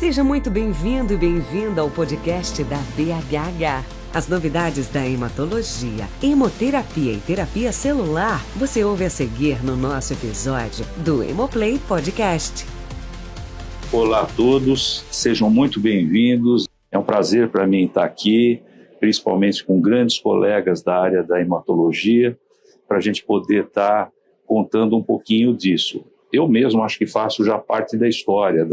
Seja muito bem-vindo e bem-vinda ao podcast da BHH. As novidades da hematologia, hemoterapia e terapia celular, você ouve a seguir no nosso episódio do Hemoplay Podcast. Olá a todos, sejam muito bem-vindos. É um prazer para mim estar aqui, principalmente com grandes colegas da área da hematologia, para a gente poder estar contando um pouquinho disso. Eu mesmo acho que faço já parte da história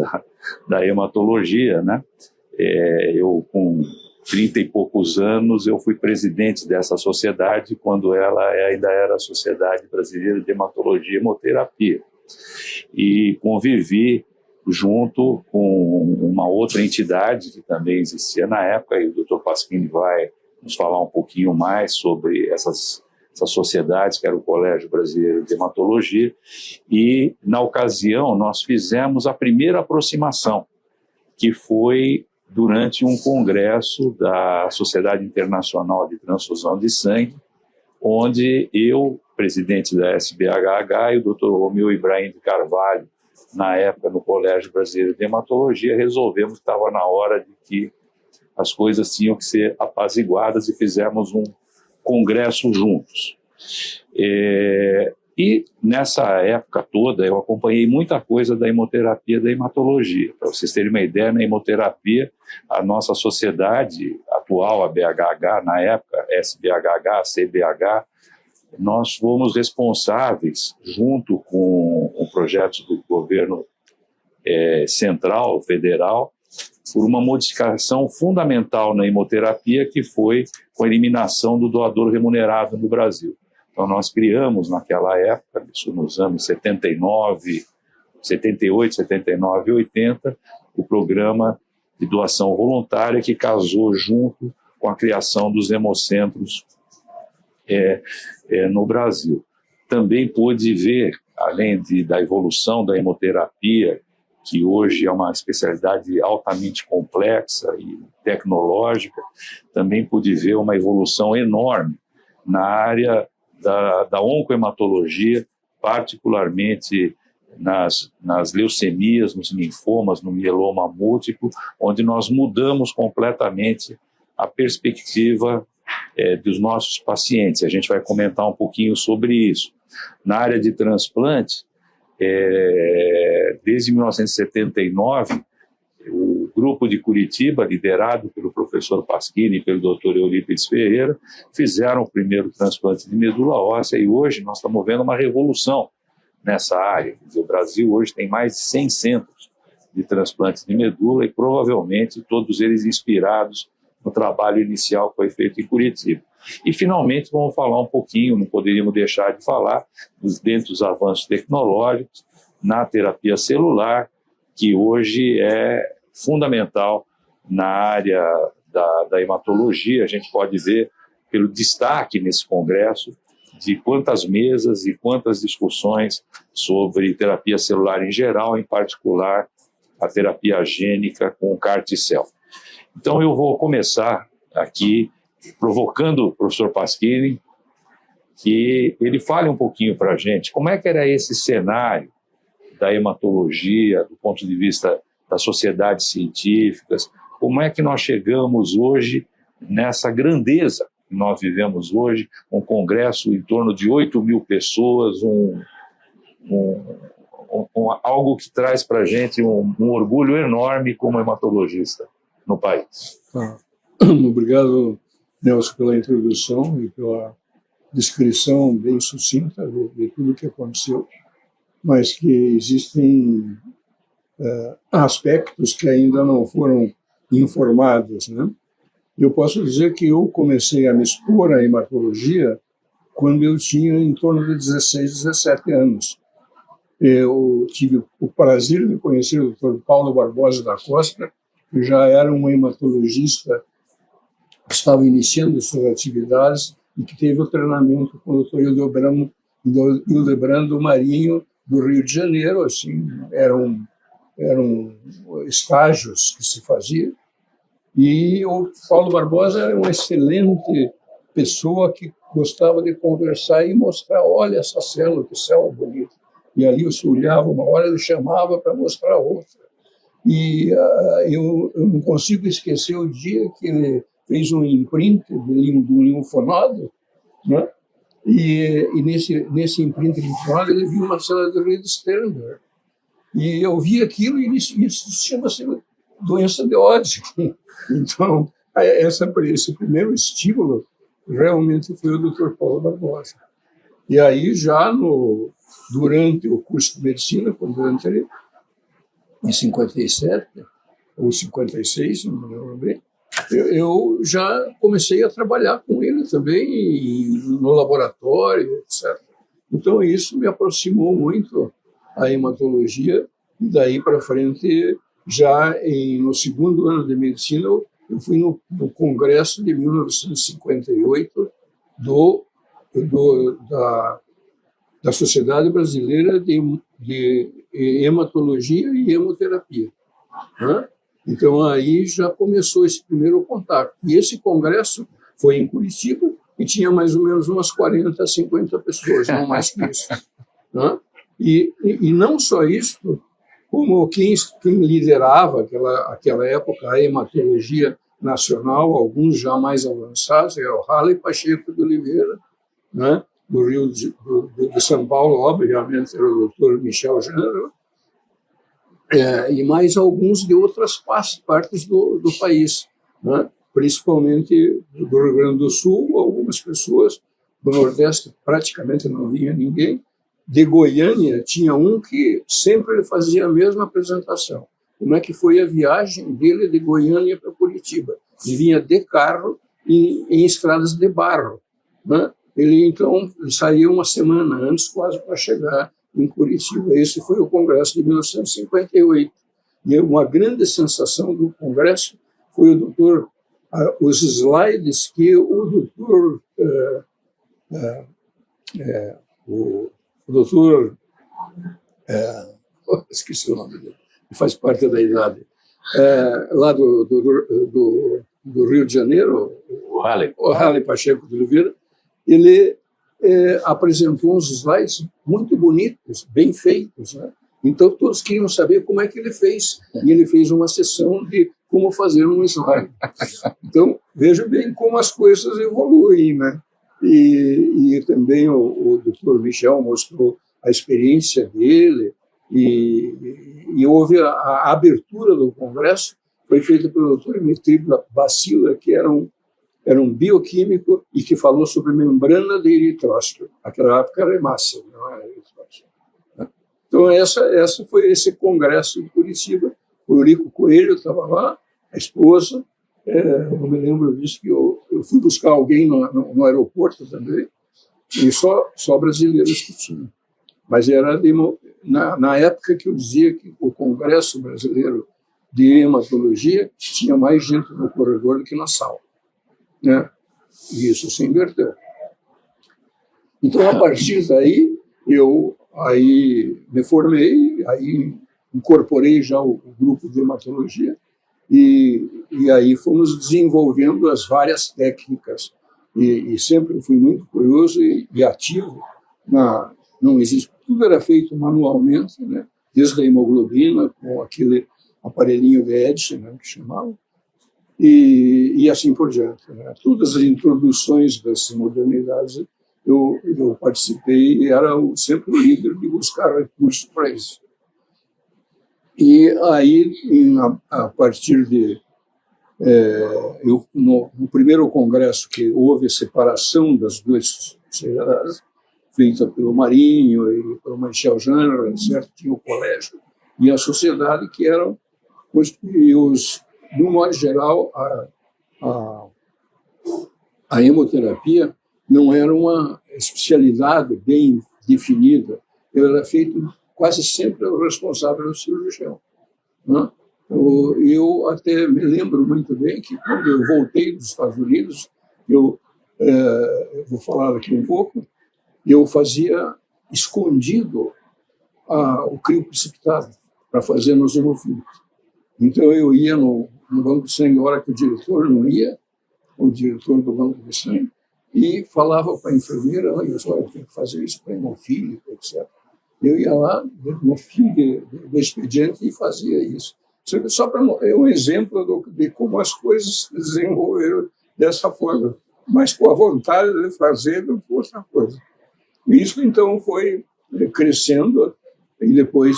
da hematologia, né? Eu, com 30 e poucos anos, eu fui presidente dessa sociedade quando ela ainda era a Sociedade Brasileira de Hematologia e Hemoterapia. E convivi junto com uma outra entidade que também existia na época, e o Dr. Pasquini vai nos falar um pouquinho mais sobre essas sociedades, que era o Colégio Brasileiro de Hematologia, e, na ocasião, nós fizemos a primeira aproximação, que foi durante um congresso da Sociedade Internacional de Transfusão de Sangue, onde eu, presidente da SBHH, e o Dr. Romeu Ibrahim de Carvalho, na época no Colégio Brasileiro de Hematologia, resolvemos que estava na hora de que as coisas tinham que ser apaziguadas e fizemos um congresso juntos. E nessa época toda eu acompanhei muita coisa da hemoterapia e da hematologia. Para vocês terem uma ideia, na hemoterapia, a nossa sociedade atual, a BHH, na época, SBHH, CBH, nós fomos responsáveis, junto com o projeto do governo central, federal, por uma modificação fundamental na hemoterapia, que foi com a eliminação do doador remunerado no Brasil. Então, nós criamos naquela época, isso nos anos 78, 79 e 80, o programa de doação voluntária, que casou junto com a criação dos hemocentros no Brasil. Também pude ver, além da evolução da hemoterapia, que hoje é uma especialidade altamente complexa e tecnológica, também pude ver uma evolução enorme na área da oncohematologia, particularmente nas leucemias, nos linfomas, no mieloma múltiplo, onde nós mudamos completamente a perspectiva dos nossos pacientes. A gente vai comentar um pouquinho sobre isso. Na área de transplante, desde 1979, o grupo de Curitiba, liderado pelo professor Pasquini e pelo Dr. Eurípides Ferreira, fizeram o primeiro transplante de medula óssea, e hoje nós estamos vendo uma revolução nessa área. Quer dizer, o Brasil hoje tem mais de 100 centros de transplantes de medula, e provavelmente todos eles inspirados no trabalho inicial que foi feito em Curitiba. E, finalmente, vamos falar um pouquinho, não poderíamos deixar de falar, dentro dos avanços tecnológicos, na terapia celular, que hoje é fundamental na área da hematologia. A gente pode ver, pelo destaque nesse congresso, de quantas mesas e quantas discussões sobre terapia celular em geral, em particular a terapia gênica com o CAR-T-cell. Então, eu vou começar aqui provocando o professor Pasquini, que ele fale um pouquinho para a gente como é que era esse cenário da hematologia, do ponto de vista das sociedades científicas, como é que nós chegamos hoje nessa grandeza que nós vivemos hoje, um congresso em torno de 8.000 pessoas, algo que traz para a gente um orgulho enorme como hematologista no país. Obrigado, Nelson, pela introdução e pela descrição bem sucinta de tudo o que aconteceu, mas que existem aspectos que ainda não foram informados, né? Eu posso dizer que eu comecei a me expor à hematologia quando eu tinha em torno de 16, 17 anos. Eu tive o prazer de conhecer o Dr. Paulo Barbosa da Costa, que já era um hematologista que estava iniciando suas atividades e que teve o treinamento com o Dr. Hildebrando Marinho, do Rio de Janeiro. Assim, eram estágios que se faziam. E o Paulo Barbosa era uma excelente pessoa que gostava de conversar e mostrar: olha essa célula, que célula bonita. E ali você olhava, uma hora ele chamava para mostrar outra. E eu não consigo esquecer o dia que ele fez um imprint de um linfonodo, né? E nesse imprint de linfonodo ele viu uma célula de rede Sternberg. E eu vi aquilo e isso chama-se doença de Hodgkin. Então, esse primeiro estímulo realmente foi o Dr. Paulo Barbosa. E aí, já durante o curso de medicina, quando eu entrei, em 57 ou 56, não me lembro bem, eu já comecei a trabalhar com ele também no laboratório, etc. Então, isso me aproximou muito a hematologia, e daí para frente, já no segundo ano de medicina, eu fui no congresso de 1958 da Sociedade Brasileira de Hematologia e Hemoterapia, né? Então, aí já começou esse primeiro contato. E esse congresso foi em Curitiba e tinha mais ou menos umas 40, 50 pessoas, não mais que isso, né? E não só isso, como quem liderava aquela época a hematologia nacional, alguns já mais avançados, é o Halley Pacheco de Oliveira, né? Do Rio de São Paulo, obviamente, era o Dr. Michel Genro, e mais alguns de outras partes do país, né? Principalmente do Rio Grande do Sul, algumas pessoas, do Nordeste praticamente não vinha ninguém, de Goiânia tinha um que sempre fazia a mesma apresentação. Como é que foi a viagem dele de Goiânia para Curitiba? Ele vinha de carro em estradas de barro, né? Ele, então, saiu uma semana antes, quase para chegar em Curitiba. Esse foi o congresso de 1958. E uma grande sensação do congresso foi os slides que o doutor esqueci o nome dele, faz parte da idade, lá do Rio de Janeiro, o Halley Pacheco de Oliveira, ele apresentou uns slides muito bonitos, bem feitos, né? Então todos queriam saber como é que ele fez, e ele fez uma sessão de como fazer um slide. Então veja bem como as coisas evoluem, né? E também o Dr. Michel mostrou a experiência dele, e houve a abertura do congresso, foi feita pelo Dr. Dmitry Bacila, que era um bioquímico e que falou sobre membrana de eritrócito. Naquela época era hemácia, não era eritrócito. Então, essa foi esse congresso em Curitiba. O Eurico Coelho estava lá, a esposa. Eu me lembro disso, que eu fui buscar alguém no aeroporto também, e só brasileiros que tinham. Mas era na época que eu dizia que o Congresso Brasileiro de Hematologia tinha mais gente no corredor do que na sala, né? E isso se inverteu. Então, a partir daí, eu me formei, aí incorporei já o grupo de hematologia, e aí fomos desenvolvendo as várias técnicas. E sempre fui muito curioso e ativo. Não existe, tudo era feito manualmente, né? Desde a hemoglobina, com aquele aparelhinho de Edge, né, que chamava, e assim por diante, né? Todas as introduções dessas modernidades eu participei e era sempre o líder de buscar recursos para isso. E aí, a partir no primeiro congresso que houve a separação das duas sociedades, feita pelo Marinho e pelo Michel Genro, certo? Tinha o colégio e a sociedade, que eram de um modo geral, a hemoterapia não era uma especialidade bem definida. Ela era feita quase sempre pelo responsável do cirurgião, né? Eu até me lembro muito bem que, quando eu voltei dos Estados Unidos, eu vou falar aqui um pouco, eu fazia escondido o crio precipitado para fazer nos hemofílicos. Então, eu ia no banco de sangue, a hora que o diretor não ia, o diretor do banco de sangue, e falava para a enfermeira: olha, eu tenho que fazer isso para hemofílico, etc. Eu ia lá, no fim do expediente, e fazia isso. Só para é um exemplo de como as coisas se desenvolveram dessa forma, mas com a vontade de fazer outra coisa. Isso, então, foi crescendo, e depois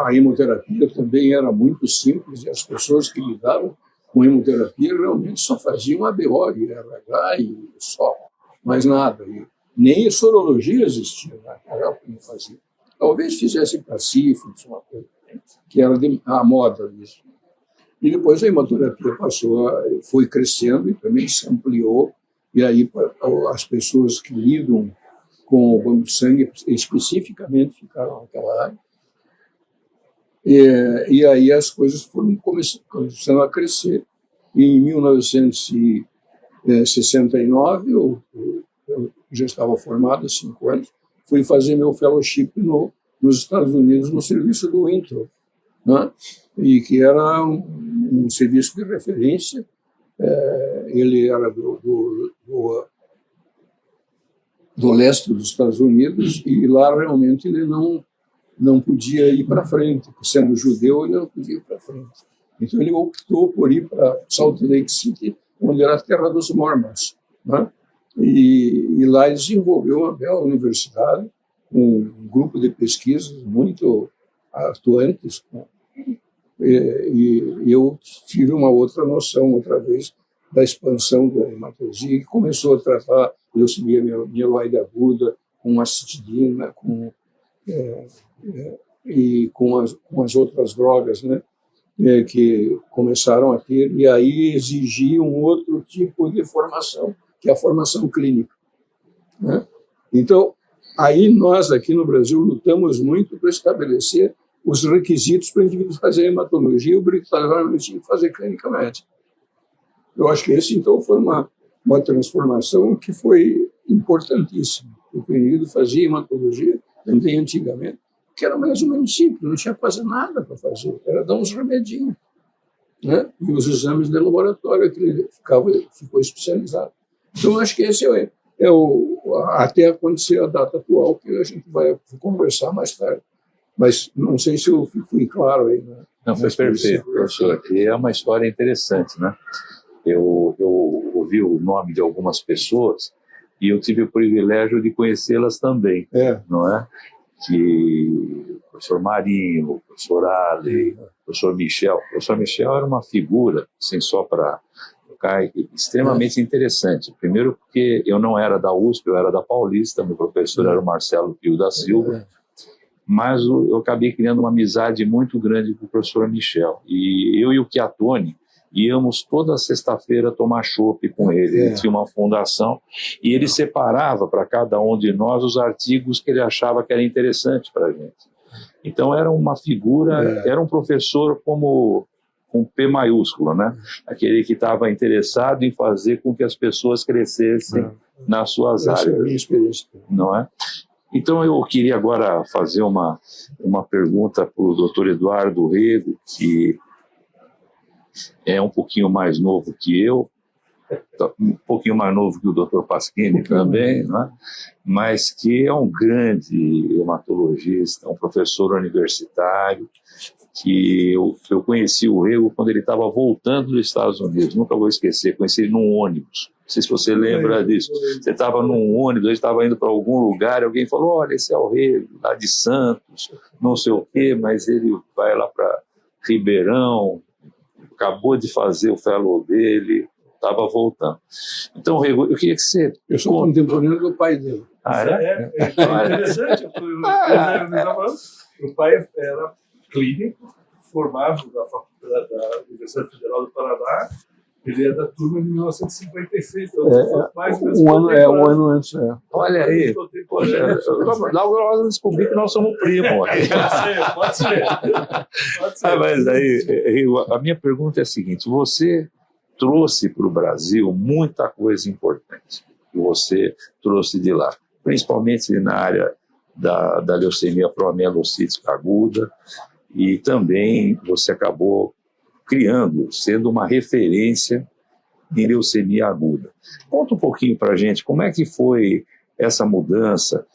a hemoterapia também era muito simples, e as pessoas que lidavam com hemoterapia realmente só faziam ABO e RH e só, mais nada. E nem sorologia existia naquela época, não fazia. Talvez fizesse para sífilis, uma coisa, que era a moda disso. E depois a hemoterapia foi crescendo e também se ampliou, e aí as pessoas que lidam com o banco de sangue especificamente ficaram naquela área. E aí as coisas foram começando a crescer. E em 1969, eu já estava formado há 5 anos, fui fazer meu fellowship nos Estados Unidos no serviço do Intro, né? E que era um serviço de referência. Ele era do leste dos Estados Unidos, e lá realmente ele não podia ir para frente, sendo judeu ele não podia ir para frente. Então ele optou por ir para Salt Lake City, onde era a terra dos Mormons, né? E lá ele desenvolveu uma bela universidade, um grupo de pesquisas muito atuantes, né? E eu tive uma outra noção, outra vez, da expansão da hematologia, que começou a tratar leucemia mieloide aguda, com acitidina, e com as outras drogas, né, que começaram a ter, e aí exigia um outro tipo de formação, que é a formação clínica, né? Então, aí nós aqui no Brasil lutamos muito para estabelecer os requisitos para o indivíduo fazer hematologia, obrigatoriamente tinha que fazer clínica médica. Eu acho que esse, então, foi uma transformação que foi importantíssima. O indivíduo fazia hematologia, também antigamente, que era mais ou menos simples, não tinha quase nada para fazer, era dar uns remedinhos, né? E os exames de laboratório, que ele ficou especializado. Então, acho que esse até acontecer a data atual, que a gente vai conversar mais tarde. Mas não sei se eu fui claro aí, né? Não, foi perfeito, professor. E é uma história interessante, né? Eu ouvi o nome de algumas pessoas e eu tive o privilégio de conhecê-las também, não é? Que o professor Marinho, o professor Ali, o professor Michel. O professor Michel era uma figura, assim, só para tocar, extremamente interessante. Primeiro porque eu não era da USP, eu era da Paulista, meu professor era o Marcelo Pio da Silva, mas eu acabei criando uma amizade muito grande com o professor Michel. E eu e o Chiattoni íamos toda sexta-feira tomar chopp com ele. Ele tinha uma fundação e ele separava para cada um de nós os artigos que ele achava que era interessante para a gente. Então era uma figura, era um professor com P maiúsculo, né? Aquele que estava interessado em fazer com que as pessoas crescessem nas suas áreas. Essa é a minha experiência. Não é? Então eu queria agora fazer uma pergunta para o Dr. Eduardo Rego, que é um pouquinho mais novo que eu, um pouquinho mais novo que o Dr. Pasquini também, né? Mas que é um grande hematologista, um professor universitário, que eu conheci o Rego quando ele estava voltando dos Estados Unidos, nunca vou esquecer, conheci ele num ônibus. Não sei se você lembra disso. Você estava num ônibus, ele estava indo para algum lugar, e alguém falou, olha, esse é o Rego, lá de Santos, não sei o quê, mas ele vai lá para Ribeirão, acabou de fazer o fellow dele, estava voltando. Então, Rego, eu queria que você... Eu sou contemporâneo do pai dele. É interessante. O pai era clínico, formado da Universidade Federal do Paraná. Ele é da turma de 1956. Então um ano antes. Olha aí. Logo eu descobri que nós somos primos. Pode ser. Mas aí, a minha pergunta é a seguinte: você trouxe para o Brasil muita coisa importante que você trouxe de lá, principalmente na área da leucemia proamielocítica aguda, e também você acabou criando, sendo uma referência em leucemia aguda. Conta um pouquinho para a gente como é que foi essa mudança,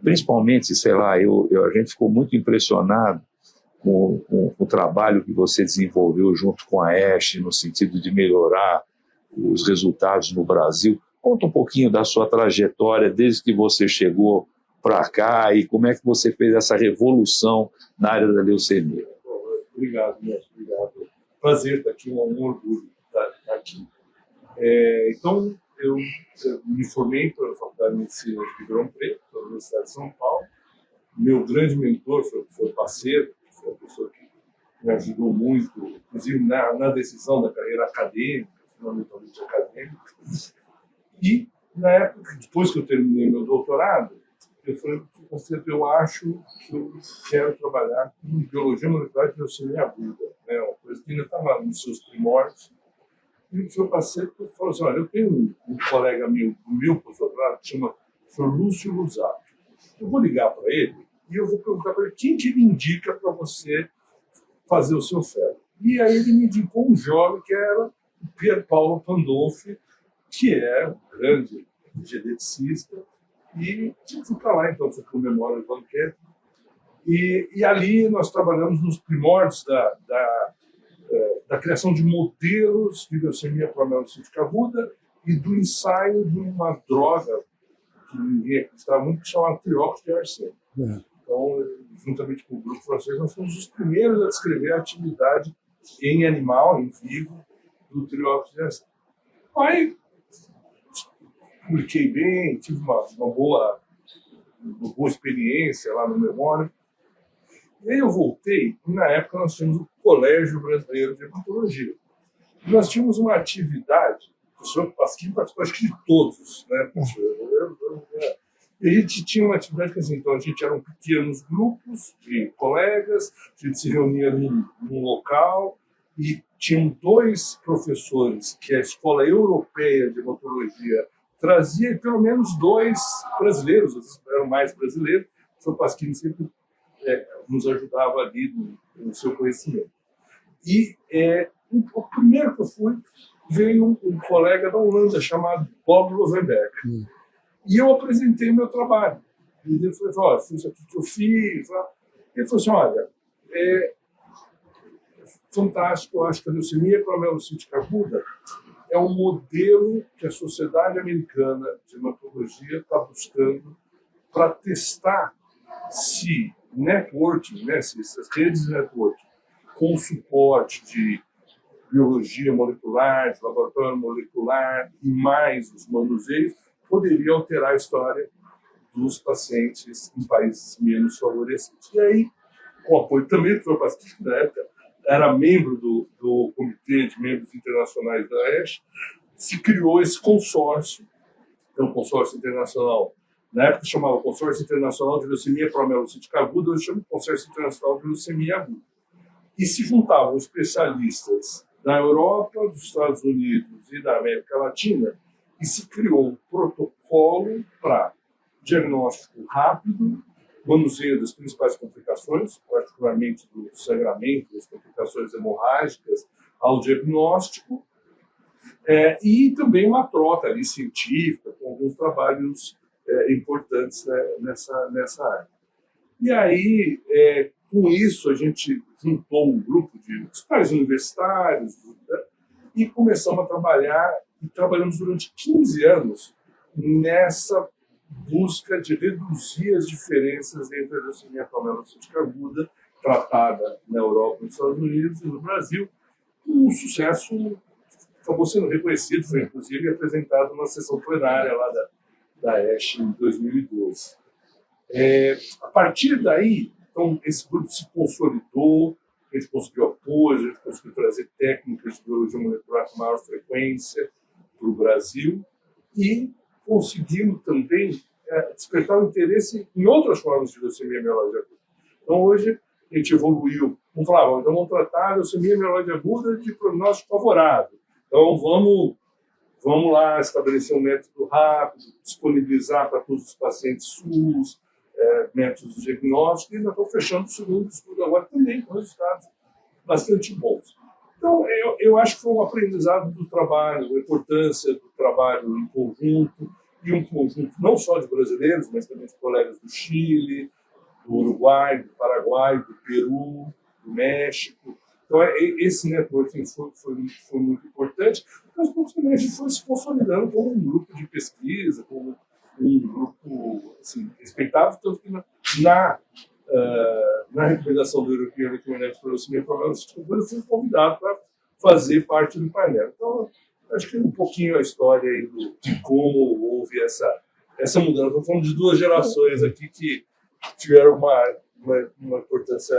principalmente, sei lá, a gente ficou muito impressionado o trabalho que você desenvolveu junto com a ASH no sentido de melhorar os resultados no Brasil. Conta um pouquinho da sua trajetória desde que você chegou para cá e como é que você fez essa revolução na área da leucemia. Obrigado, Nelson. Obrigado. Prazer estar aqui, um orgulho estar aqui. Então, eu me formei pela Faculdade de Medicina de Ribeirão Preto, pela Universidade de São Paulo. Meu grande mentor foi o professor Parceiro, que foi uma pessoa que me ajudou muito, inclusive na decisão da carreira acadêmica, fundamentalmente acadêmica. E, na época, depois que eu terminei meu doutorado, eu falei, eu acho que eu quero trabalhar com biologia molecular de leucemia aguda, né? Uma coisa que ainda estava nos seus primórdios. E o professor Parceiro falou assim, olha, eu tenho um colega meu, do meu pós-doutorado, que chama Sr. Lúcio Lusato. Eu vou ligar para ele e eu vou perguntar para ele quem que ele indica para você fazer o seu fellow. E aí ele me indicou um jovem que era o Pier Paolo Pandolfi, que é um grande geneticista, e fui para lá, então, fui para o Memória do Banquete. E ali nós trabalhamos nos primórdios da criação de modelos de leucemia promielicítica aguda e do ensaio de uma droga que ninguém acreditava muito, que chamava trióxido de arsênio. Então, juntamente com o grupo francês, nós fomos os primeiros a descrever a atividade em animal, em vivo, do trióxido de arsênio. Aí, publiquei bem, tive uma boa experiência lá no Memória. E aí eu voltei, e na época nós tínhamos o Colégio Brasileiro de Hematologia. E nós tínhamos uma atividade, o professor Pasquim participou acho que de todos, né, e a gente tinha uma atividade que assim, então a gente eram pequenos grupos de colegas, a gente se reunia num local e tinham 2 professores que a Escola Europeia de Hematologia trazia, e pelo menos 2 brasileiros, às vezes eram mais brasileiros, o professor Pasquim sempre nos ajudava ali no seu conhecimento. E o primeiro que eu fui, veio um colega da Holanda chamado Bob Lovenberg. E eu apresentei o meu trabalho. E ele falou, olha, foi isso aqui que eu fiz. Ele falou assim, olha, fantástico, eu acho que a leucemia promielicítica aguda é um modelo que a Sociedade Americana de Hematologia está buscando para testar se networking, né, se essas redes de networking com suporte de biologia molecular, de laboratório molecular e mais os manuseios, poderia alterar a história dos pacientes em países menos favorecidos. E aí, com o apoio também do professor Pasquim, na época, era membro do Comitê de Membros Internacionais da ASH, se criou esse consórcio, é um consórcio internacional. Na época chamava Consórcio Internacional de Leucemia Promielicítica Aguda, hoje chama Consórcio Internacional de Leucemia Aguda. E se juntavam especialistas da Europa, dos Estados Unidos e da América Latina, e se criou um protocolo para diagnóstico rápido, manuseio das principais complicações, particularmente do sangramento, das complicações hemorrágicas, ao diagnóstico, e também uma troca ali científica, com alguns trabalhos importantes, né, nessa área. E aí, com isso, a gente juntou um grupo de hospitais universitários, né, e começamos a trabalhar, e trabalhamos durante 15 anos nessa busca de reduzir as diferenças entre a leucemia promielicítica aguda, tratada na Europa, nos Estados Unidos e no Brasil, com um sucesso acabou sendo reconhecido, foi inclusive apresentado numa sessão plenária lá da ASH em 2012. A partir daí, então, esse grupo se consolidou, a gente conseguiu apoio, a gente conseguiu trazer técnicas de biologia molecular com maior frequência para o Brasil e conseguimos também despertar o interesse em outras formas de leucemia mieloide aguda. Então, hoje, a gente evoluiu. Vamos falar, então vamos tratar a leucemia mieloide aguda de prognóstico favorável. Então, vamos lá estabelecer um método rápido, disponibilizar para todos os pacientes SUS, métodos de diagnóstico, e ainda estou fechando o segundo estudo agora também com resultados bastante bons. Então, eu acho que foi um aprendizado do trabalho, a importância do trabalho em conjunto, e um conjunto não só de brasileiros, mas também de colegas do Chile, do Uruguai, do Paraguai, do Peru, do México. Então, esse networking foi muito importante, mas a gente foi se consolidando como um grupo de pesquisa, como um grupo assim, respeitável, tanto que na recomendação do European Recommended for Leucemia Program, eu fui convidado para fazer parte do painel. Então, acho que um pouquinho a história aí de como houve essa mudança. Estamos falando de duas gerações aqui que tiveram uma importância.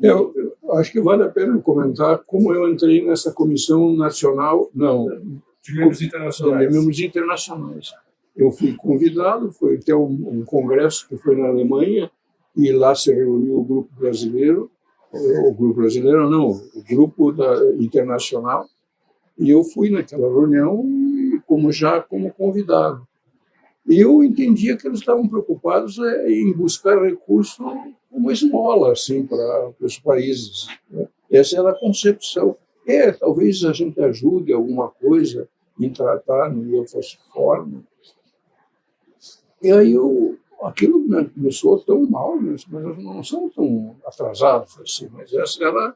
Eu acho que vale a pena comentar como eu entrei nessa comissão nacional, de membros internacionais. De membros internacionais. Eu fui convidado, foi até um congresso que foi na Alemanha, e lá se reuniu o grupo brasileiro, o grupo internacional, e eu fui naquela reunião como convidado. E eu entendia que eles estavam preocupados em buscar recursos como esmola assim, para os países. Né? Essa era a concepção. Talvez a gente ajude alguma coisa em tratar no neofalciforme. E aí aquilo me soou tão mal, mas não são tão atrasados assim. Mas essa era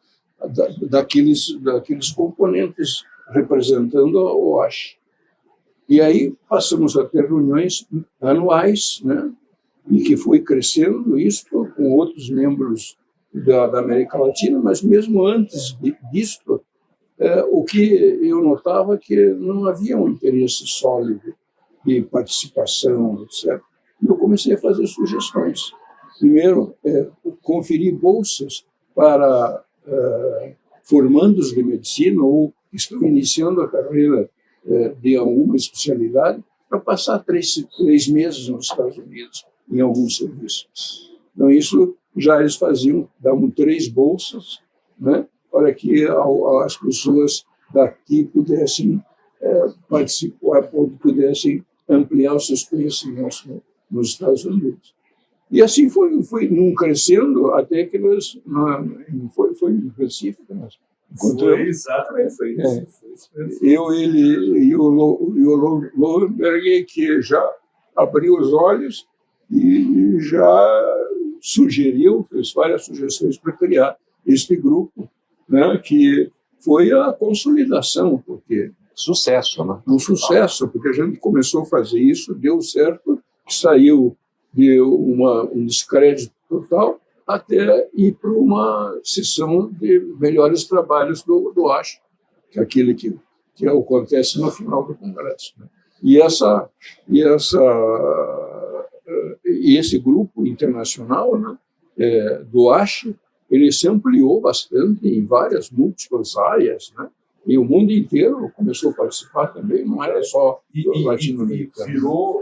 daqueles componentes representando a OASH. E aí passamos a ter reuniões anuais, né? E que foi crescendo isso com outros membros da América Latina, mas mesmo antes disto, o que eu notava que não havia um interesse sólido de participação, etc. Eu comecei a fazer sugestões. Primeiro, conferir bolsas para formandos de medicina ou que estão iniciando a carreira de alguma especialidade para passar 3 meses nos Estados Unidos em alguns serviços. Então, isso já eles davam 3 bolsas, né, para que as pessoas daqui pudessem participar, pudessem ampliar os seus conhecimentos nos Estados Unidos. E assim foi num crescendo até que nós foi em Recife que nós encontramos. Foi exatamente, foi isso. Ele e o Lowenberg, que já abriu os olhos e já fez várias sugestões para criar este grupo, né, que foi a consolidação, porque Sucesso, né? Um sucesso, porque a gente começou a fazer isso, deu certo, saiu de um descrédito total até ir para uma sessão de melhores trabalhos do ASH, que é aquele que acontece no final do Congresso. Né? E esse grupo internacional, né, do ASH, ele se ampliou bastante em várias múltiplas áreas, né? E o mundo inteiro começou a participar também, não era só latino-americano.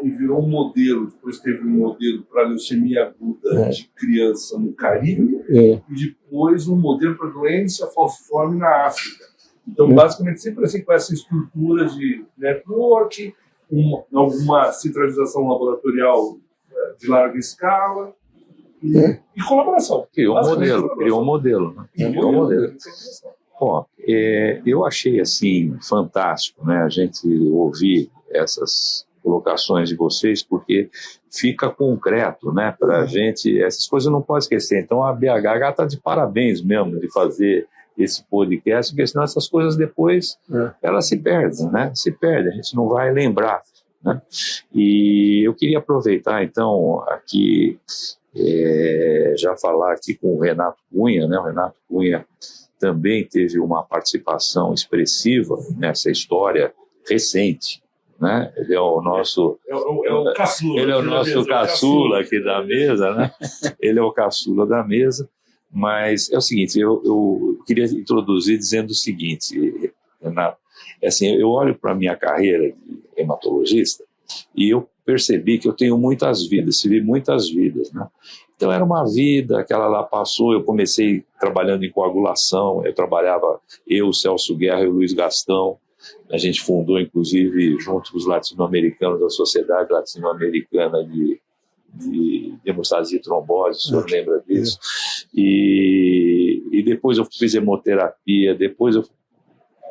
E virou um modelo, depois teve um modelo para leucemia aguda de criança no Caribe, e depois um modelo para doença falciforme na África. Então, basicamente, sempre assim com essa estrutura de network, alguma centralização laboratorial de larga escala e colaboração. Criou um modelo. Né? Criou um modelo. Bom, eu achei assim fantástico, né, a gente ouvir essas colocações de vocês, porque fica concreto, né, para a gente, essas coisas não pode esquecer. Então a BHH está de parabéns mesmo de fazer esse podcast, porque senão essas coisas depois elas se perdem, né, a gente não vai lembrar, né. E eu queria aproveitar então aqui, já falar aqui com o Renato Cunha, né, o Renato Cunha também teve uma participação expressiva nessa história recente, né? Ele é o nosso caçula, ele é o nosso caçula aqui da mesa, né? Ele é o caçula da mesa, mas é o seguinte, eu queria introduzir dizendo o seguinte, Renato, assim, eu olho para a minha carreira de hematologista e eu percebi que eu tenho muitas vidas, vivi muitas vidas, né? Então era uma vida, aquela lá passou, eu comecei trabalhando em coagulação, eu, Celso Guerra e o Luiz Gastão, a gente fundou inclusive junto com os latino-americanos, a Sociedade Latino-Americana de Hemostasia e Trombose, o senhor lembra disso? E depois eu fiz hemoterapia, depois eu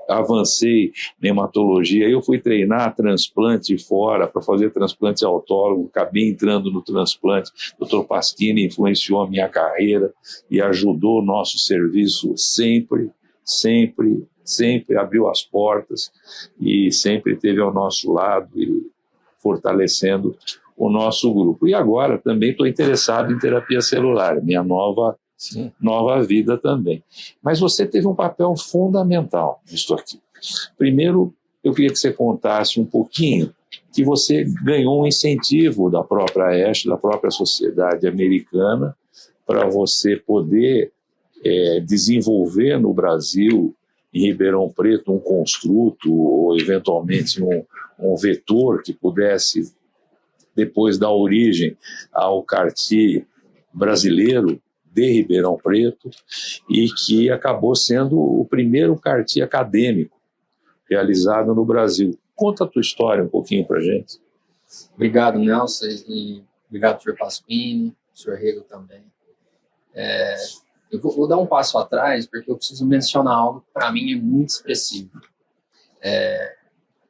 avancei na hematologia, eu fui treinar transplante fora, para fazer transplante autólogo, acabei entrando no transplante. O Dr. Pasquini influenciou a minha carreira e ajudou o nosso serviço sempre, sempre, sempre abriu as portas e sempre esteve ao nosso lado e fortalecendo o nosso grupo. E agora também estou interessado em terapia celular, minha nova vida também. Mas você teve um papel fundamental nisso aqui. Primeiro, eu queria que você contasse um pouquinho que você ganhou um incentivo da própria ASH, da própria sociedade americana, para você poder desenvolver no Brasil, em Ribeirão Preto, um construto ou eventualmente um vetor que pudesse depois dar origem ao CAR-T brasileiro de Ribeirão Preto e que acabou sendo o primeiro CAR-T acadêmico realizado no Brasil. Conta a tua história um pouquinho para a gente. Obrigado, Nelson, e obrigado, Sr. Pasquini, Sr. Rego também. Eu vou dar um passo atrás, porque eu preciso mencionar algo que para mim é muito expressivo.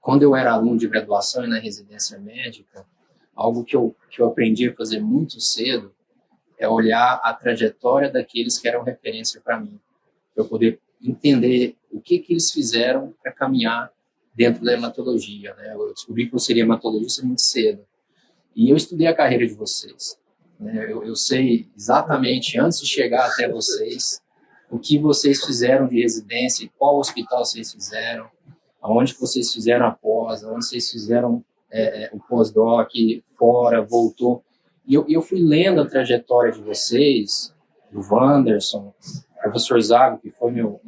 Quando eu era aluno de graduação e na residência médica, algo que eu aprendi a fazer muito cedo é olhar a trajetória daqueles que eram referência para mim, para eu poder entender o que eles fizeram para caminhar dentro da hematologia, né? Eu descobri que eu seria hematologista muito cedo. E eu estudei a carreira de vocês. Né? Eu sei exatamente, antes de chegar até vocês, o que vocês fizeram de residência, qual hospital vocês fizeram, aonde vocês fizeram a pós, aonde vocês fizeram o pós-doc, fora, voltou. E eu fui lendo a trajetória de vocês, do Wanderson, o professor Zago, que foi meu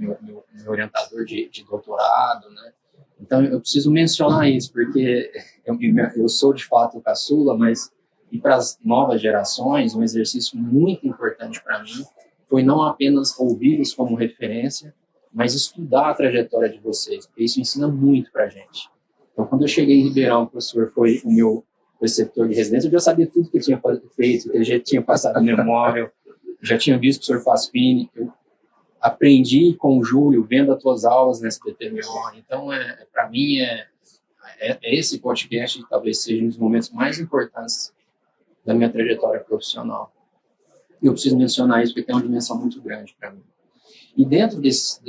orientador de doutorado, né? Então, eu preciso mencionar isso, porque eu sou, de fato, o caçula, mas, e para as novas gerações, um exercício muito importante para mim foi não apenas ouvi-los como referência, mas estudar a trajetória de vocês, porque isso ensina muito para a gente. Então, quando eu cheguei em Ribeirão, o professor foi o meu preceptor de residência, eu já sabia tudo que ele tinha feito, que ele já tinha passado no memório, já tinha visto o professor Pasquini, eu aprendi com o Júlio, vendo as tuas aulas na SBTMO. Então, para mim, esse podcast talvez seja um dos momentos mais importantes da minha trajetória profissional. E eu preciso mencionar isso porque tem uma dimensão muito grande para mim. E dentro desse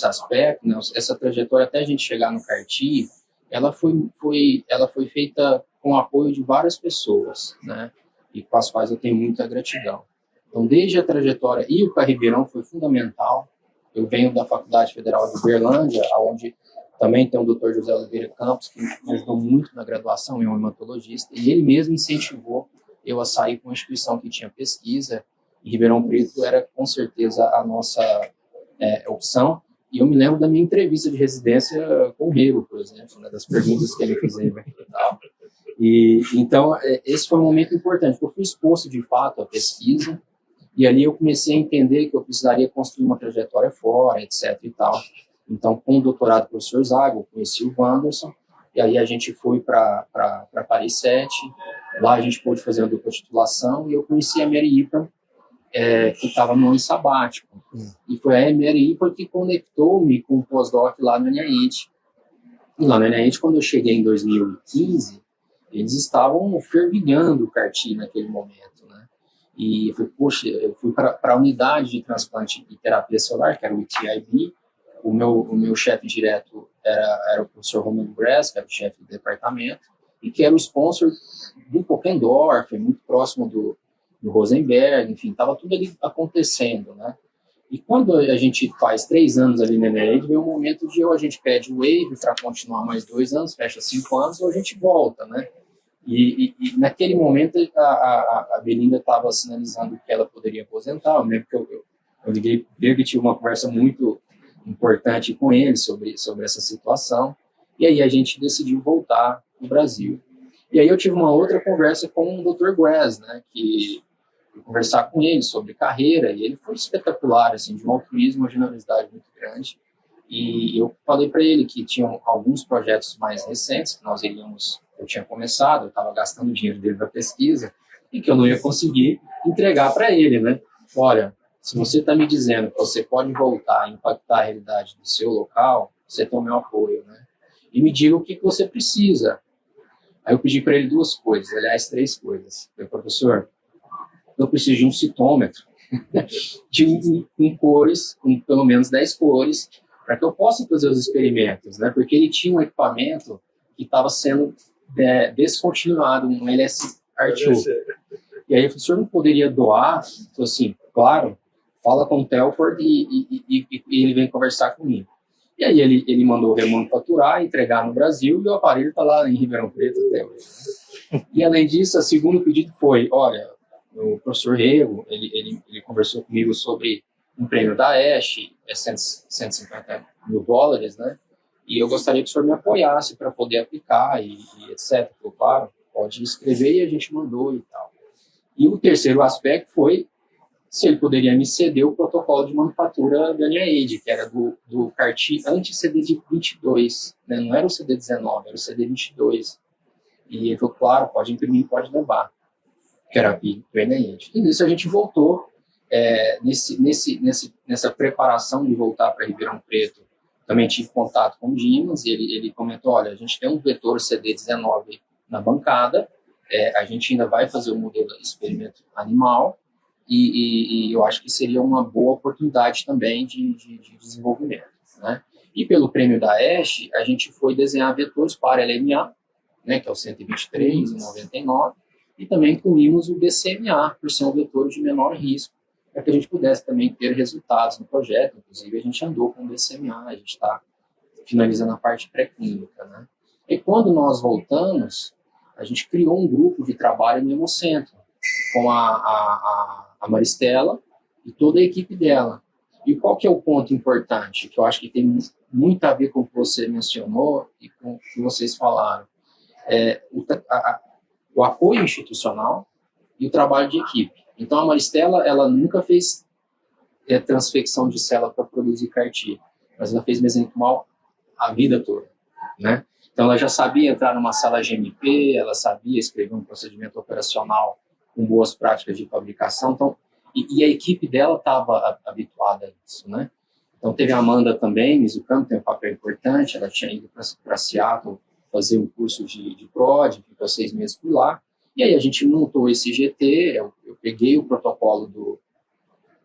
aspecto, né, essa trajetória até a gente chegar no CAR-T, ela foi feita com o apoio de várias pessoas, né, e com as quais eu tenho muita gratidão. Então, desde a trajetória, e o Ribeirão foi fundamental. Eu venho da Faculdade Federal de Uberlândia, onde também tem o Dr. José Oliveira Campos, que me ajudou muito na graduação, é um hematologista, e ele mesmo incentivou eu a sair com uma instituição que tinha pesquisa, e Ribeirão Preto era, com certeza, a nossa opção. E eu me lembro da minha entrevista de residência com o Rego, por exemplo, né, das perguntas que ele fez e tal. E, então, esse foi um momento importante, porque eu fui exposto, de fato, à pesquisa, e ali eu comecei a entender que eu precisaria construir uma trajetória fora, etc. e tal. Então, com o doutorado do professor Zago, eu conheci o Wanderson, e aí a gente foi para Paris 7, lá a gente pôde fazer a dupla titulação, e eu conheci a Mary Ipan, que estava no ano sabático. E foi a Mary Ipan que conectou-me com o pós-doc lá no NIH. E lá no NIH, quando eu cheguei em 2015, eles estavam fervilhando o CAR-T naquele momento, né? E eu fui para a unidade de transplante e terapia celular, que era o ITIB. O meu chefe direto era o professor Romano Gress, que era o chefe do departamento, e que era o sponsor do Poppendorf, muito próximo do Rosenberg, enfim, estava tudo ali acontecendo, né? E quando a gente faz 3 anos ali na NIH, vem um momento de ou a gente pede o waiver para continuar mais 2 anos, fecha 5 anos, ou a gente volta, né? E naquele momento a Belinda estava sinalizando que ela poderia aposentar. Eu lembro que eu liguei para ele, tive uma conversa muito importante com ele sobre essa situação, e aí a gente decidiu voltar para o Brasil. E aí eu tive uma outra conversa com o Dr. Gress, né, que conversar com ele sobre carreira, e ele foi espetacular, assim, de um altruísmo, uma generosidade muito grande. E eu falei para ele que tinham alguns projetos mais recentes que eu tinha começado, eu estava gastando o dinheiro dele na pesquisa, e que eu não ia conseguir entregar para ele, né? Olha, se você está me dizendo que você pode voltar a impactar a realidade do seu local, você tem o meu apoio, né? E me diga o que você precisa. Aí eu pedi para ele 2 coisas, aliás, 3 coisas. Eu falei, professor, eu preciso de um citômetro, com cores, com pelo menos 10 cores, para que eu possa fazer os experimentos, né? Porque ele tinha um equipamento que estava sendo descontinuado, um LS-Artigo. E aí, o senhor não poderia doar? Eu falei assim, claro, fala com o Telford e ele vem conversar comigo. E aí ele mandou remanufaturar, entregar no Brasil, e o aparelho está lá em Ribeirão Preto até hoje. E além disso, o segundo pedido foi, olha, o professor Rego, ele conversou comigo sobre um prêmio da ASH, $150 mil, né? E eu gostaria que o senhor me apoiasse para poder aplicar e etc. Falei, claro, pode escrever, e a gente mandou e tal. E o terceiro aspecto foi se ele poderia me ceder o protocolo de manufatura da NIAID, que era do CAR-T anti-CD22, né? Não era o CD19, era o CD22. E ele falou, claro, pode imprimir, pode levar, que era do NIAID. E nisso a gente voltou, nessa preparação de voltar para Ribeirão Preto, também tive contato com o Dimas, e ele comentou, olha, a gente tem um vetor CD19 na bancada, a gente ainda vai fazer o modelo de experimento animal, e eu acho que seria uma boa oportunidade também de desenvolvimento, né? E pelo prêmio da ASH, a gente foi desenhar vetores para LMA, né, que é o 123 e 99, e também incluímos o BCMA, por ser um vetor de menor risco, para que a gente pudesse também ter resultados no projeto. Inclusive, a gente andou com o BCMA, a gente está finalizando a parte pré-clínica, né? E quando nós voltamos, a gente criou um grupo de trabalho no Hemocentro, com a Maristela e toda a equipe dela. E qual que é o ponto importante, que eu acho que tem muito a ver com o que você mencionou e com o que vocês falaram? O apoio institucional e o trabalho de equipe. Então, a Maristela, ela nunca fez transfecção de célula para produzir CAR-T, mas ela fez mesenquimal a vida toda, né? Então, ela já sabia entrar numa sala GMP, ela sabia escrever um procedimento operacional com boas práticas de fabricação, então, e a equipe dela estava habituada a isso, né? Então, teve a Amanda também, Mizucano, tem um papel importante, ela tinha ido para Seattle fazer um curso de PROD, ficou 6 meses por lá, e aí a gente montou esse GT, eu peguei o protocolo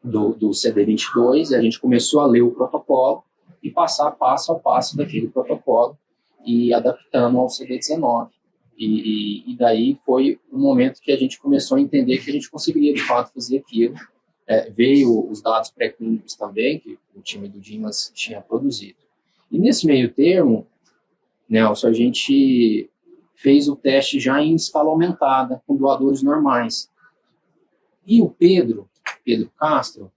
do CD22, e a gente começou a ler o protocolo e passar passo a passo daquele protocolo e adaptando ao CD19. E daí foi um momento que a gente começou a entender que a gente conseguiria, de fato, fazer aquilo. Veio os dados pré-clínicos também, que o time do Dimas tinha produzido. E nesse meio termo, Nelson, a gente fez o teste já em escala aumentada, com doadores normais. E o Pedro Castro,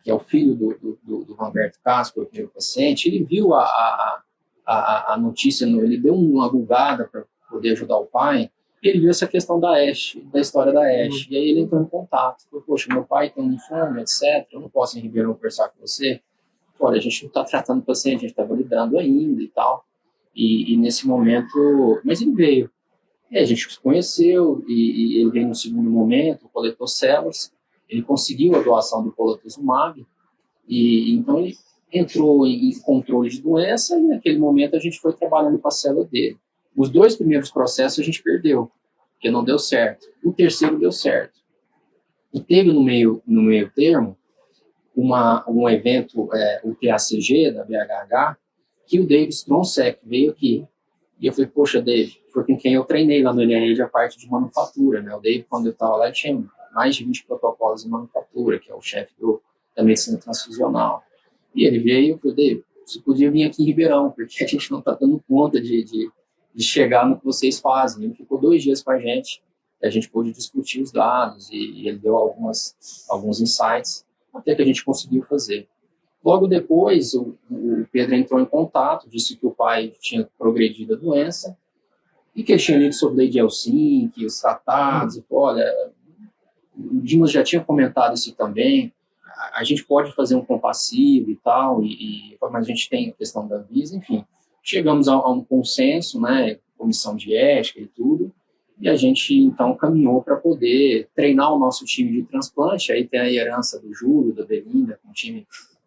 que é o filho do Roberto Castro, o primeiro paciente, ele viu a notícia, ele deu uma bugada para poder ajudar o pai, e ele viu essa questão da ASH, da história da ASH, e aí ele entrou em contato, falou, poxa, meu pai tem um linfoma, etc., eu não posso em Ribeirão conversar com você? Olha, a gente não está tratando o paciente, a gente está validando ainda e tal, e nesse momento, mas ele veio, e a gente se conheceu, e ele veio no segundo momento, coletou células, ele conseguiu a doação do polatuzumab, e então ele entrou em controle de doença, e naquele momento a gente foi trabalhando com a célula dele. Os 2 primeiros processos a gente perdeu, porque não deu certo. O terceiro deu certo. E teve no meio termo um evento, o TACG, da BHH, que o David Stronsek veio aqui. E eu falei, poxa, David, foi com quem eu treinei lá no NIAID a parte de manufatura, né? O David, quando eu estava lá, tinha mais de 20 protocolos de manufatura, que é o chefe da medicina transfusional. E ele veio, eu falei, David, você podia vir aqui em Ribeirão, porque a gente não está dando conta de chegar no que vocês fazem. Ele ficou 2 dias com a gente pôde discutir os dados, e ele deu alguns insights, até que a gente conseguiu fazer. Logo depois, o Pedro entrou em contato, disse que o pai tinha progredido a doença, e que ele tinha lido sobre a lei de Helsinki, os tratados, e olha, o Dimas já tinha comentado isso também, a gente pode fazer um compassivo e tal, mas a gente tem a questão da Anvisa, enfim. Chegamos a um consenso, né, comissão de ética e tudo, e a gente, então, caminhou para poder treinar o nosso time de transplante. Aí tem a herança do Júlio, da Belinda, um time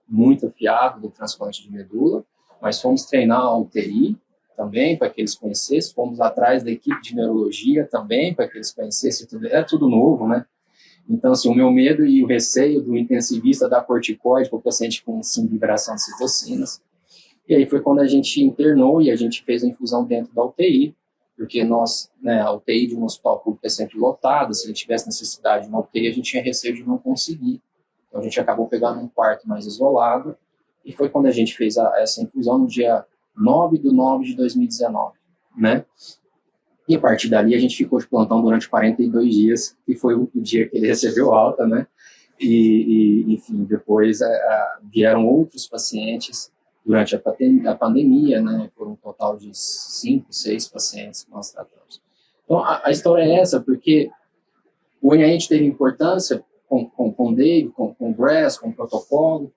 muito afiado do transplante de medula, mas fomos treinar a UTI também, para que eles conhecessem, fomos atrás da equipe de neurologia também, para que eles conhecessem, é tudo novo, né? Então, assim, o meu medo e o receio do intensivista dar corticoide para o paciente com liberação de citocinas. E aí foi quando a gente internou e a gente fez a infusão dentro da UTI, porque nós, né, a UTI de um hospital público é sempre lotada, se ele tivesse necessidade de uma UTI, a gente tinha receio de não conseguir. Então, a gente acabou pegando um quarto mais isolado, e foi quando a gente fez essa infusão no dia 9/9/2019, né? E a partir dali a gente ficou de plantão durante 42 dias, que foi o dia que ele recebeu alta, né? Enfim, depois vieram outros pacientes durante a pandemia, né? Foram um total de 5, 6 pacientes que nós tratamos. Então, a história é essa, porque o NIH teve importância com o Dave, com o Brass, com o protocolo,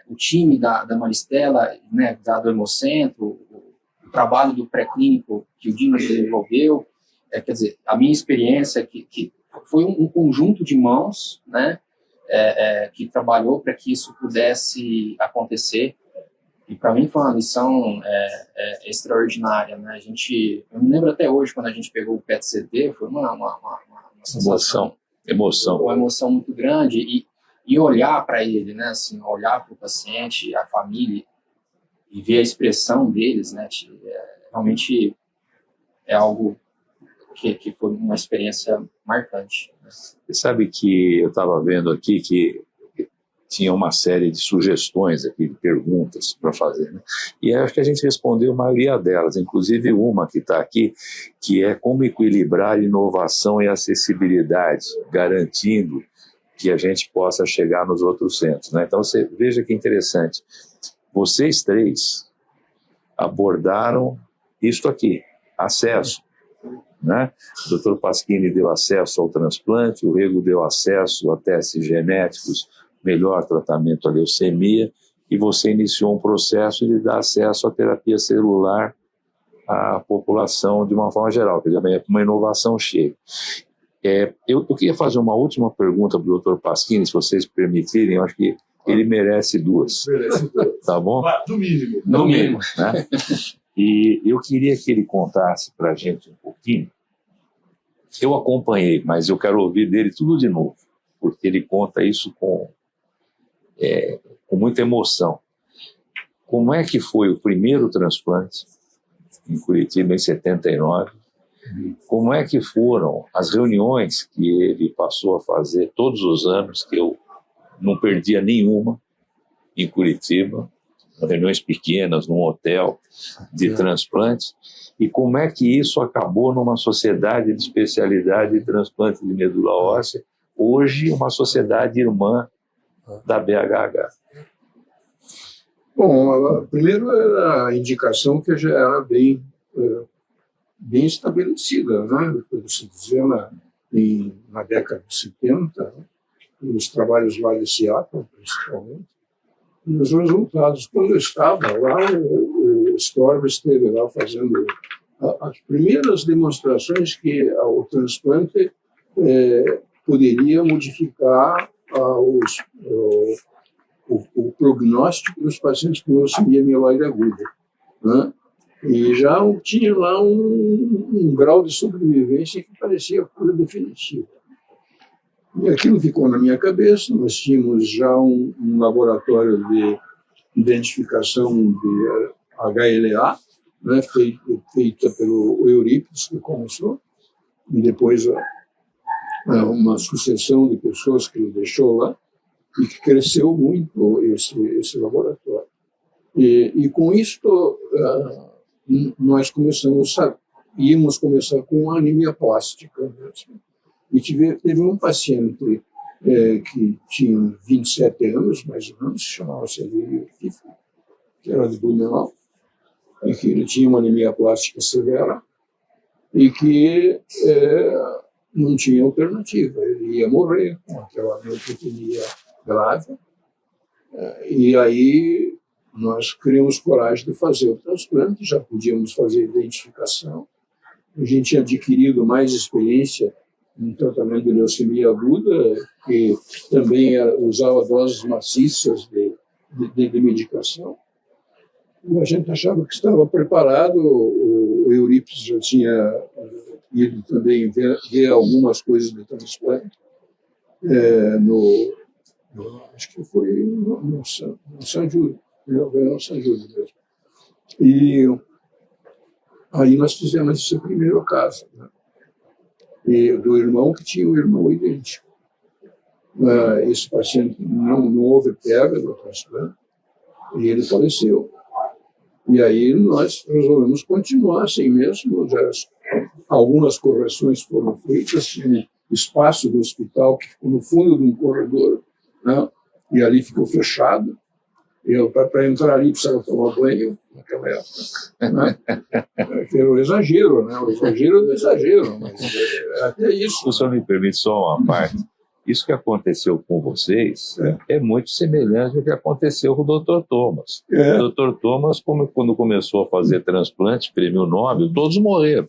o time da Maristela, né, do Hemocentro, o trabalho do pré-clínico que o Dino desenvolveu, quer dizer, a minha experiência que foi um conjunto de mãos, né, que trabalhou para que isso pudesse acontecer, e para mim foi uma lição extraordinária, né? Eu me lembro até hoje quando a gente pegou o PET-CT, foi uma sensação, uma emoção muito grande, e olhar para ele, né, assim, olhar para o paciente, a família, e ver a expressão deles, né, realmente é algo que foi uma experiência marcante. Né? Você sabe que eu estava vendo aqui que tinha uma série de sugestões aqui, de perguntas para fazer, né? E acho que a gente respondeu a maioria delas, inclusive uma que está aqui, que é como equilibrar inovação e acessibilidade, garantindo que a gente possa chegar nos outros centros, né? Então, você veja que interessante. Vocês três abordaram isto aqui, acesso, né? O Dr. Pasquini deu acesso ao transplante, o Rego deu acesso a testes genéticos, melhor tratamento à leucemia, e você iniciou um processo de dar acesso à terapia celular à população de uma forma geral, quer dizer, uma inovação cheia. Eu queria fazer uma última pergunta para o Dr. Pasquini, se vocês permitirem, eu acho que ele merece duas. Tá bom? No mínimo. No mínimo, né? E eu queria que ele contasse para a gente um pouquinho. Eu acompanhei, mas eu quero ouvir dele tudo de novo, porque ele conta isso com muita emoção. Como é que foi o primeiro transplante em Curitiba, em 79? Como é que foram as reuniões que ele passou a fazer todos os anos, que eu não perdia nenhuma, em Curitiba, reuniões pequenas, num hotel de transplante, e como é que isso acabou numa sociedade de especialidade de transplante de medula óssea, hoje uma sociedade irmã da BHH? Bom, primeiro era a indicação que já era bem estabelecida, né? Se dizer, na década de 70, né? Nos trabalhos lá de Seattle, principalmente. E os resultados, quando eu estava lá, o Storm esteve lá fazendo as primeiras demonstrações que o transplante poderia modificar o prognóstico dos pacientes com leucemia mieloide aguda, né? E já tinha lá um grau de sobrevivência que parecia cura definitiva. E aquilo ficou na minha cabeça. Nós tínhamos já um laboratório de identificação de HLA, né, feita pelo Eurípides, que começou, e depois uma sucessão de pessoas que ele deixou lá, e que cresceu muito esse laboratório. E com isto, nós íamos começar com anemia plástica mesmo. E teve um paciente que tinha 27 anos, mais ou menos, chamava-se Adílio Kiff, que era de Blumenau, e que ele tinha uma anemia plástica severa e que não tinha alternativa. Ele ia morrer com aquela neutropenia grave. E aí nós criamos coragem de fazer o transplante, já podíamos fazer identificação. A gente tinha adquirido mais experiência no tratamento de leucemia aguda, que também usava doses maciças de medicação. a gente achava que estava preparado, o Eurípides já tinha ido também ver algumas coisas de transplante, acho que foi no São Júlio, no São Júlio mesmo. E aí nós fizemos esse primeiro caso, né? E do irmão que tinha um irmão idêntico. Esse paciente não houve pega do transplante e ele faleceu. E aí nós resolvemos continuar assim mesmo. Já algumas correções foram feitas, tinha um espaço do hospital que ficou no fundo de um corredor, né? E ali ficou fechado. Para entrar ali precisava tomar banho naquela época. Né? Era o exagero, né? O exagero do exagero. Mas até isso. O senhor me permite só uma parte? Isso que aconteceu com vocês é muito semelhante ao que aconteceu com o Dr. Thomas. O Dr. Thomas, quando começou a fazer transplante, prêmio Nobel, todos morreram.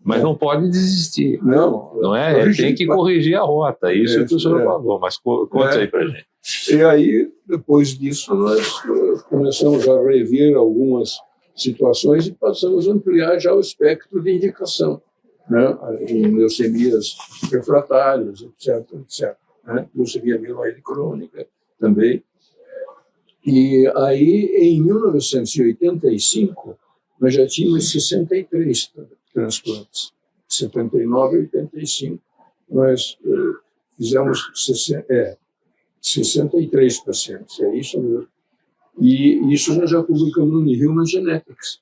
Mas não pode desistir. Não é? Ele tem que corrigir a rota. Isso que o senhor falou. Mas conta aí pra gente. E aí, depois disso, nós começamos a rever algumas situações e passamos a ampliar já o espectro de indicação, né? Em leucemias refratárias, etc. Né? Leucemia mieloide crônica também. E aí, em 1985, nós já tínhamos 63 transplantes. 79 e 85, nós fizemos 63 pacientes, é isso mesmo. E isso nós já publicamos no Human Genetics,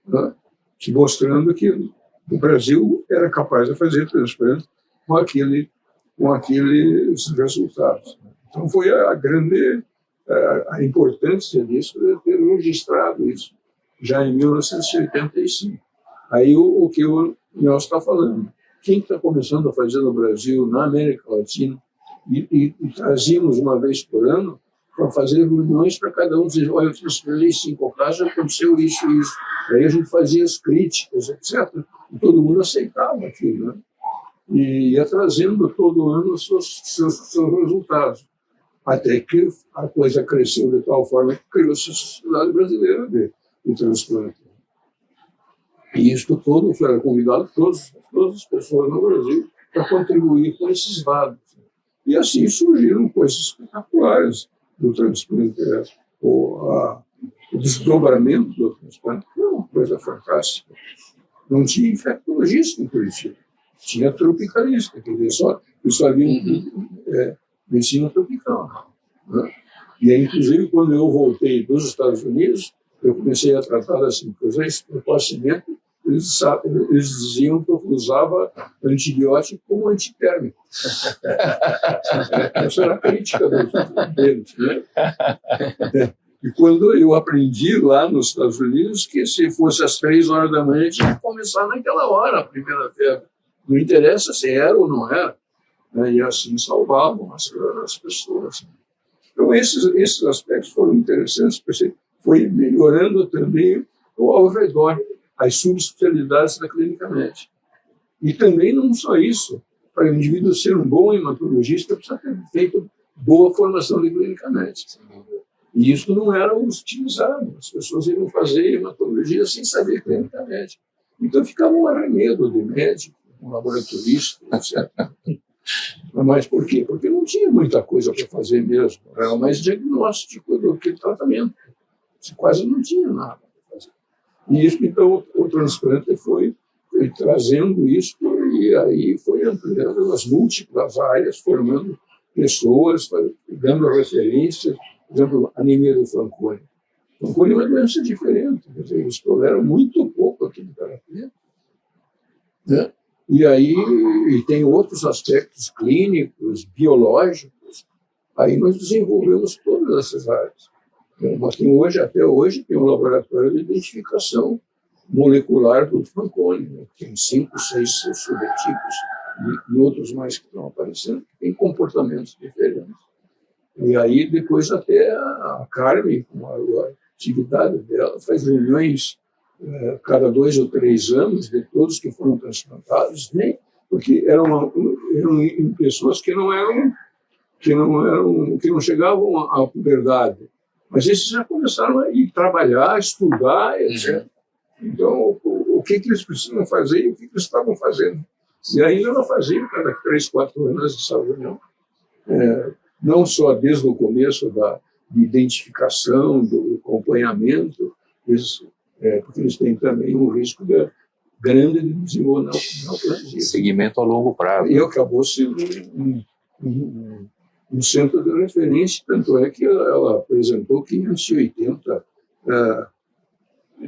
né? Mostrando que o Brasil era capaz de fazer transplante com aqueles resultados. Então foi a importância disso de ter registrado isso já em 1985. Aí o que o Nelson está falando, quem está começando a fazer no Brasil, na América Latina, e trazíamos uma vez por ano para fazer reuniões para cada um dizer, olha, eu transferi 5 casos, aconteceu isso e isso. Aí a gente fazia as críticas, etc. E todo mundo aceitava aquilo, né? E ia trazendo todo ano os seus resultados. Até que a coisa cresceu de tal forma que criou-se a Sociedade Brasileira de Transplante. E isso todo foi convidado todas as pessoas no Brasil para contribuir com esses dados. E assim surgiram coisas espetaculares do transplante, o desdobramento do transplante, que é uma coisa fantástica. Não tinha infectologista em Curitiba, tinha tropicalista, quer dizer, só havia medicina tropical. Né? E aí, inclusive, quando eu voltei dos Estados Unidos, eu comecei a tratar assim, porque os precocemente eles diziam que eu usava antibiótico como antitérmico. Essa era a crítica deles. Né? E quando eu aprendi lá nos Estados Unidos que se fosse às 3 horas da manhã, tinha que começar naquela hora, a primeira febre. Não interessa se era ou não era. Né? E assim salvavam as pessoas. Então, esses aspectos foram interessantes, porque foi melhorando também ao redor as subespecialidades da clínica médica. E também não só isso, para o indivíduo ser um bom hematologista, precisa ter feito boa formação de clínica médica. E isso não era utilizado. As pessoas iam fazer hematologia sem saber clínica médica. Então ficava um arremedo de médico, um laboratorista, etc. Mas por quê? Porque não tinha muita coisa para fazer mesmo. Era mais diagnóstico do que tratamento. Quase não tinha nada. E isso, então, o transplante foi trazendo isso e aí foi ampliando as múltiplas áreas, formando pessoas, dando referências, por exemplo, anemia do Fanconi. Fanconi é uma doença diferente, quer dizer, eles toleram muito pouco a quimioterapia, né? E aí tem outros aspectos clínicos, biológicos, aí nós desenvolvemos todas essas áreas. Até hoje, tem um laboratório de identificação molecular do Fanconi, né? Tem 5, 6 subtipos e outros mais que estão aparecendo, que têm comportamentos diferentes. E aí, depois, até a Carmen, com a atividade dela, faz reuniões cada 2 ou 3 anos de todos que foram transplantados, né? Porque eram pessoas que não chegavam à puberdade. Mas esses já começaram a ir trabalhar, estudar, etc. Então, o que eles precisam fazer e o que eles estavam fazendo. E ainda não faziam cada 3, 4 anos essa reunião. Não só desde o começo da identificação, do acompanhamento, porque eles têm também um risco grande de desenvolver neoplasia. Segmento a longo prazo. E acabou sendo um centro de referência, tanto é que ela apresentou 580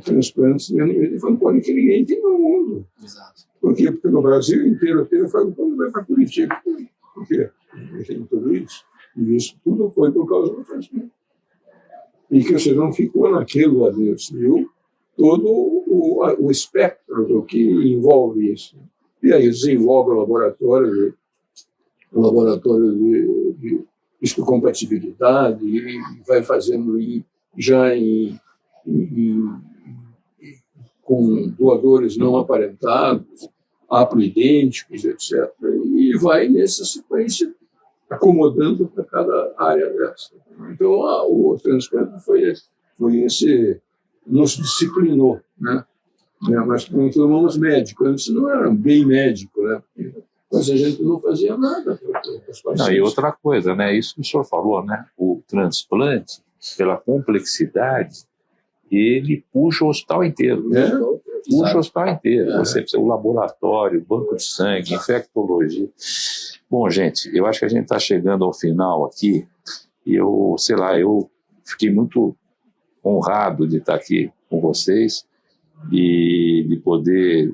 transplantes de fancone que ninguém tem no mundo. Exato. Por quê? Porque no Brasil inteiro teve fancone, vai para Curitiba. Por quê? Tem tudo isso. E isso tudo foi por causa do transplantes. E que você não ficou naquilo ali, você viu todo o espectro do que envolve isso. E aí desenvolve o laboratório de histocompatibilidade e vai fazendo com doadores não aparentados, haploidênticos, etc. E vai nessa sequência acomodando para cada área dessa. Então, o transplante foi esse, nos disciplinou, né? Nós tomamos médico, antes não era bem médico, né? Mas a gente não fazia nada. Não, e outra coisa, né? Isso que o senhor falou, né? O transplante, pela complexidade, ele puxa o hospital inteiro. Puxa o hospital inteiro. Você precisa o laboratório, banco de sangue, infectologia. Bom, gente, eu acho que a gente está chegando ao final aqui e eu fiquei muito honrado de estar aqui com vocês e de poder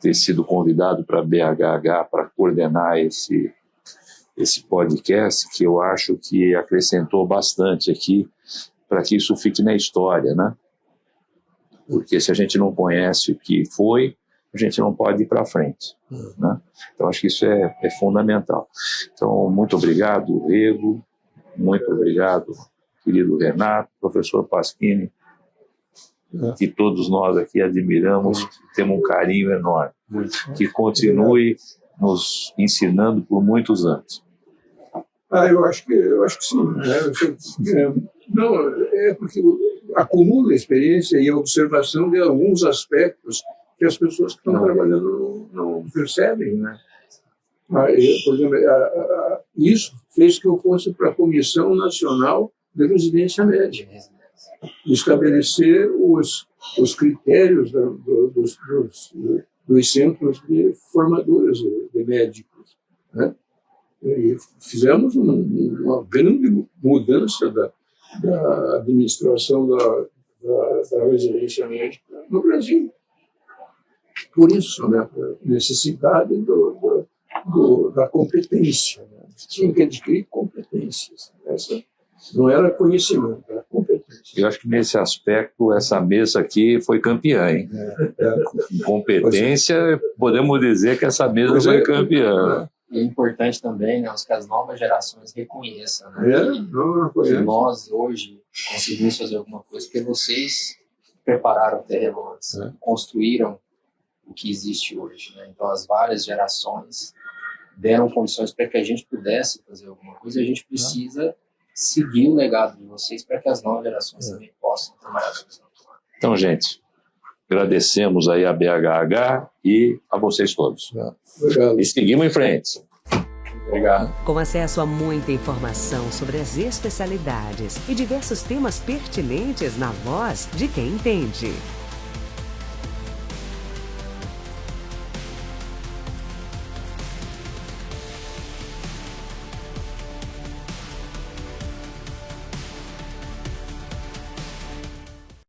ter sido convidado para a BHH para coordenar esse podcast, que eu acho que acrescentou bastante aqui para que isso fique na história, né? Porque se a gente não conhece o que foi, a gente não pode ir para frente, né? Então, acho que isso é fundamental. Então, muito obrigado, Rego, muito obrigado, querido Renato, professor Pasquini, que todos nós aqui admiramos, temos um carinho enorme, que continue nos ensinando por muitos anos. Eu acho que sim. Não, é porque acumula experiência e observação de alguns aspectos que as pessoas que estão trabalhando não percebem, né? Por exemplo, isso fez que eu fosse para a Comissão Nacional de Residência Médica, estabelecer os critérios dos centros de formadores de médicos, né? E fizemos uma grande mudança da administração da residência médica no Brasil. Por isso, né, a necessidade da competência. Né? Tinha que adquirir competências. Essa não era conhecimento, era competência. Eu acho que nesse aspecto, essa mesa aqui foi campeã, hein? Competência, podemos dizer que essa mesa foi campeã. E é importante também, né, que as novas gerações reconheçam, né, que nós hoje conseguimos fazer alguma coisa, porque vocês prepararam o terreno antes, construíram o que existe hoje, né? Então as várias gerações deram condições para que a gente pudesse fazer alguma coisa, e a gente precisa seguir o legado de vocês para que as novas gerações também possam trabalhar com isso. Então, gente, agradecemos aí a BHH e a vocês todos. Obrigado. E seguimos em frente. Obrigado. Com acesso a muita informação sobre as especialidades e diversos temas pertinentes na voz de quem entende.